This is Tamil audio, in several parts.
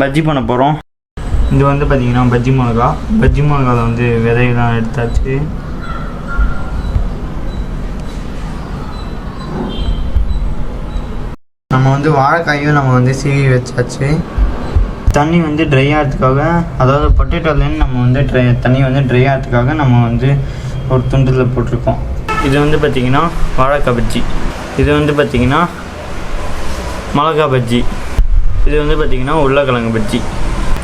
பஜ்ஜி பண்ண போகிறோம். இது வந்து பார்த்திங்கன்னா பஜ்ஜி மிளகாவில் வந்து விதையெல்லாம் எடுத்தாச்சு. நம்ம வந்து வாழைக்காயும் நம்ம வந்து சீவி வச்சாச்சு. தண்ணி வந்து ட்ரை ஆகிறதுக்காக, அதாவது பொட்டேட்டோலேருந்து நம்ம வந்து தண்ணி வந்து ட்ரை ஆகிறதுக்காக நம்ம வந்து ஒரு துண்டில் போட்டிருக்கோம். இது வந்து பார்த்திங்கன்னா வாழைக்காய் பஜ்ஜி, இது வந்து பார்த்திங்கன்னா மிளகா பஜ்ஜி, இது வந்து பார்த்திங்கன்னா உருளைக்கிழங்கு பஜ்ஜி.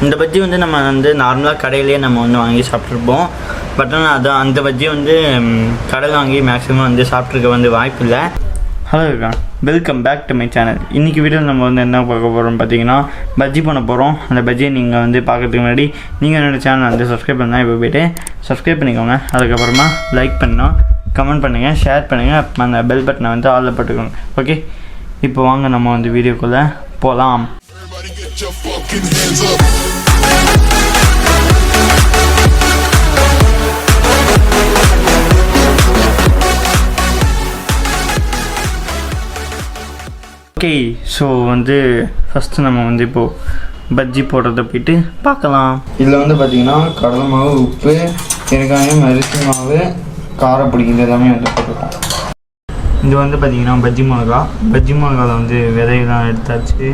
இந்த பஜ்ஜி வந்து நம்ம வந்து நார்மலாக கடையிலேயே நம்ம வந்து வாங்கி சாப்பிட்ருப்போம். பட் ஆனால் அந்த பஜ்ஜி வந்து கடையில் வாங்கி மேக்ஸிமம் வந்து சாப்பிட்ருக்க வந்து வாய்ப்பு இல்லை. Hello welcome back to my channel. இன்றைக்கி வீடியோவில் நம்ம வந்து என்ன பார்க்க போகிறோம்னு பார்த்தீங்கன்னா பஜ்ஜி பண்ண போகிறோம். அந்த பஜ்ஜியை நீங்கள் வந்து பார்க்குறதுக்கு முன்னாடி நீங்கள் என்னோடய சேனல் வந்து சப்ஸ்கிரைப் பண்ணால் இப்போ போய்ட்டு சப்ஸ்கிரைப் பண்ணிக்கோங்க. அதுக்கப்புறமா லைக் பண்ணணும், கமெண்ட் பண்ணுங்கள், ஷேர் பண்ணுங்கள், அந்த பெல் பட்டனை வந்து ஆளில் போட்டுக்கோங்க. ஓகே, இப்போ வாங்க நம்ம வந்து வீடியோக்குள்ளே போகலாம். ஓகே, ஸோ வந்து ஃபஸ்ட்டு நம்ம வந்து இப்போது பஜ்ஜி போடுறத போயிட்டு பார்க்கலாம். இதில் வந்து பார்த்திங்கன்னா கடலை மாவு, உப்பு, வெங்காயம், அரிசி மாவு, காரப்பொடி இது எல்லாமே வந்து போட்டிருக்கோம். இது வந்து பார்த்திங்கன்னா பஜ்ஜி மிளகாவில் வந்து விதையெல்லாம் எடுத்தாச்சு.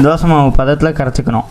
தோசை மாவு பதத்தில் கரைச்சிக்கணும்.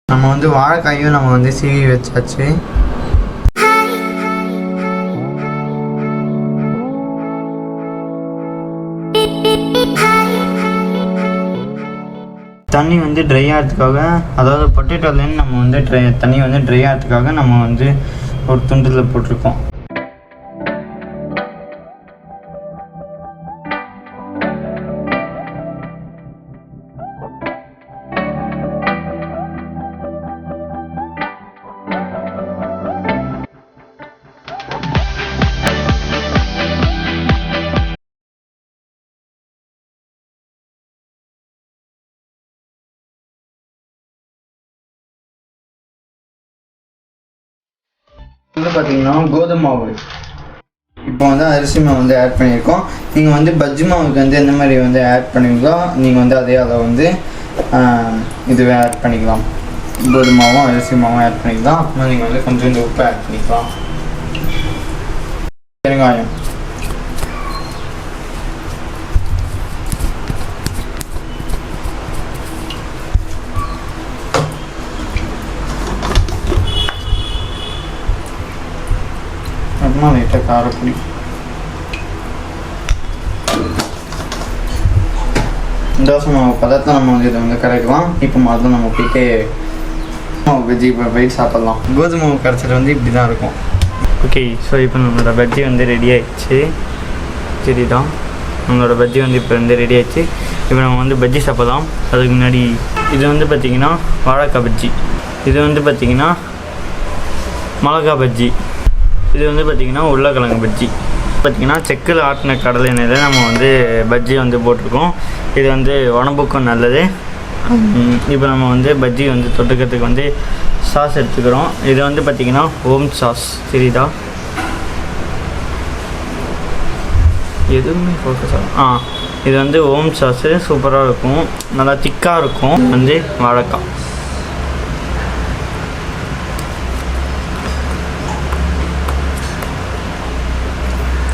நம்ம வந்து வாழைக்காயும் நம்ம வந்து சீவி வச்சாச்சு. தண்ணி வந்து ட்ரை ஆகிறதுக்காக, அதாவது பொட்டேட்டோலேருந்து நம்ம வந்து தண்ணி வந்து ட்ரை ஆகிறதுக்காக நம்ம வந்து ஒரு துண்டில் போட்டிருக்கோம். வந்து பார்த்திங்கன்னா கோதுமை மாவு, இப்போ வந்து அரிசி மாவு வந்து ஆட் பண்ணியிருக்கோம். நீங்கள் வந்து பஜ்ஜி மாவுக்கு வந்து எந்த மாதிரி வந்து ஆட் பண்ணுவீங்களோ நீங்கள் வந்து அதே அளவு வந்து இதுவே ஆட் பண்ணிக்கலாம். கோதுமை மாவும் அரிசி மாவும் ஆட் பண்ணிக்கலாம். அப்புறம் நீங்கள் வந்து கொஞ்சம் உப்பு ஆட் பண்ணிக்கலாம். வெங்காயம், அப்புறமா லைட்டாக காரப்பொடி, தோசை மாவு பதத்தை நம்ம வந்து இதை வந்து கரைக்கலாம். இப்போ மாதிரி நம்ம போயிட்டு மாவு பஜ்ஜி இப்போ போயிட்டு சாப்பிட்லாம். கோதுமை மாவு கரைச்சல் வந்து இப்படி தான் இருக்கும். ஓகே, ஸோ இப்போ நம்மளோட பஜ்ஜி வந்து ரெடி ஆகிடுச்சு. சரிதான், நம்மளோட பஜ்ஜி வந்து இப்போ வந்து ரெடி ஆகிடுச்சு. இப்போ நம்ம வந்து பஜ்ஜி சாப்பிட்லாம். அதுக்கு முன்னாடி இது வந்து பார்த்திங்கன்னா வாழைக்காய் பஜ்ஜி, இது வந்து பார்த்திங்கன்னா மிளகா பஜ்ஜி, இது வந்து பார்த்திங்கன்னா உருளைக்கிழங்கு பஜ்ஜி. பார்த்திங்கன்னா செக்கில் ஆட்டின கடலை எண்ணெயில் நம்ம வந்து பஜ்ஜி வந்து போட்டிருக்கோம். இது வந்து உடம்புக்கும் நல்லது. இப்போ நம்ம வந்து பஜ்ஜி வந்து தொட்டுக்கிறதுக்கு வந்து சாஸ் எடுத்துக்கிறோம். இது வந்து பார்த்திங்கன்னா ஹோம் சாஸ். தெரியுதா? எதுவுமே ஃபோக்கஸ் ஆகும். இது வந்து ஓம் சாஸு சூப்பராக இருக்கும், நல்லா திக்காக இருக்கும். வந்து வாழைக்காய்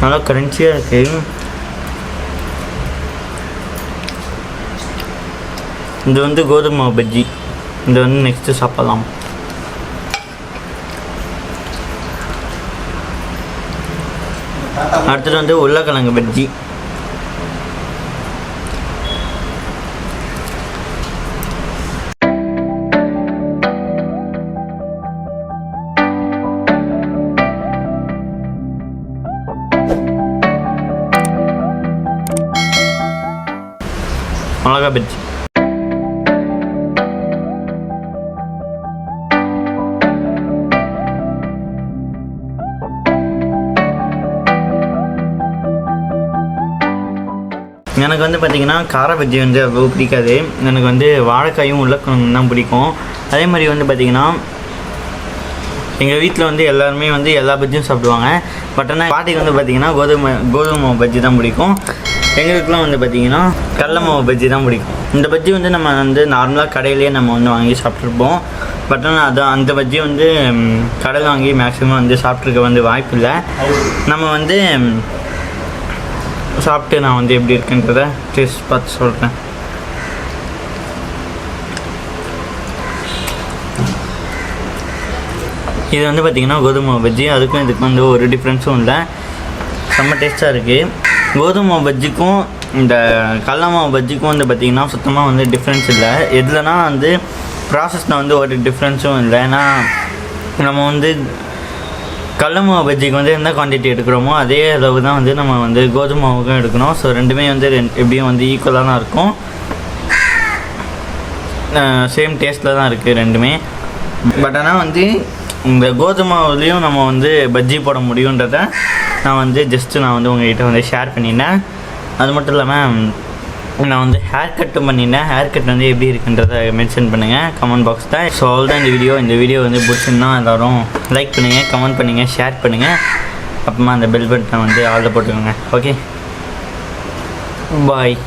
நல்லா கரன்ச்சியாக இருக்குது. இது வந்து கோதுமை பஜ்ஜி. இது வந்து நெக்ஸ்ட்டு சாப்பிடலாம். அடுத்தது வந்து உருளைக்கிழங்கு பஜ்ஜி. மிளகா பஜ்ஜி. எனக்கு வந்து பார்த்திங்கன்னா கார பஜ்ஜி வந்து அவ்வளோ பிடிக்காது. எனக்கு வந்து வாழைக்காயும் உருளைக்கிழங்கும் தான் பிடிக்கும். அதே மாதிரி வந்து பார்த்திங்கன்னா எங்கள் வீட்டில் வந்து எல்லாருமே வந்து எல்லா பஜ்ஜியும் சாப்பிடுவாங்க. பட் ஆனால் பாட்டிக்கு வந்து பார்த்திங்கன்னா கோதுமை பஜ்ஜி தான் பிடிக்கும். எங்களுக்குலாம் வந்து பார்த்திங்கன்னா கடலை மாவு பஜ்ஜி தான் பிடிக்கும். இந்த பஜ்ஜி வந்து நம்ம வந்து நார்மலாக கடையிலேயே நம்ம வந்து வாங்கி சாப்பிட்ருப்போம். பட் ஆனால் அந்த பஜ்ஜி வந்து கடையில் வாங்கி மேக்ஸிமம் வந்து சாப்பிட்ருக்க வந்து வாய்ப்பு இல்லை. நம்ம வந்து சாப்பிட்டு நான் வந்து எப்படி இருக்குன்றத டேஸ்ட் பார்த்து சொல்கிறேன். இது வந்து பார்த்திங்கன்னா கோதுமை பஜ்ஜி. அதுக்கும் இதுக்கும் வந்து ஒரு டிஃப்ரென்ஸும் இல்லை, செம்ம டேஸ்ட்டாக இருக்குது. கோதுமை பஜ்ஜிக்கும் இந்த கடலை மாவு பஜ்ஜிக்கும் வந்து பார்த்திங்கன்னா சுத்தமாக வந்து டிஃப்ரென்ஸ் இல்லை. எதுலனா வந்து ப்ராசஸில் வந்து ஒரு டிஃப்ரென்ஸும் இல்லை. ஏன்னா நம்ம வந்து கடலை மாவு பஜ்ஜிக்கு வந்து என்ன குவான்டிட்டி எடுக்கிறோமோ அதே அளவு தான் வந்து நம்ம வந்து கோதுமை மாவுக்கும் எடுக்கணும். ஸோ ரெண்டுமே வந்து எப்படியும் வந்து ஈக்குவலாக தான் இருக்கும், சேம் டேஸ்ட்டில் தான் இருக்குது ரெண்டுமே. பட் ஆனால் வந்து இந்த கோதுமை மாவுலேயும் நம்ம வந்து பஜ்ஜி போட முடியுன்றதை நான் வந்து நான் வந்து உங்கள்கிட்ட வந்து ஷேர் பண்ணிட்டேன். அது மட்டும் இல்லாமல் நான் வந்து ஹேர் கட்டும் பண்ணிட்டேன். ஹேர் கட் வந்து எப்படி இருக்குன்றதை மென்ஷன் பண்ணுங்கள் கமெண்ட் பாக்ஸில். ஸோ அவ்வளோதான் இந்த வீடியோ வந்து பிடிச்சிருந்தா எல்லோரும் லைக் பண்ணுங்கள், கமெண்ட் பண்ணுங்கள், ஷேர் பண்ணுங்கள். அப்புறமா அந்த பெல் பட்டனை வந்து ஆளில் போட்டுக்கோங்க. ஓகே, பாய்.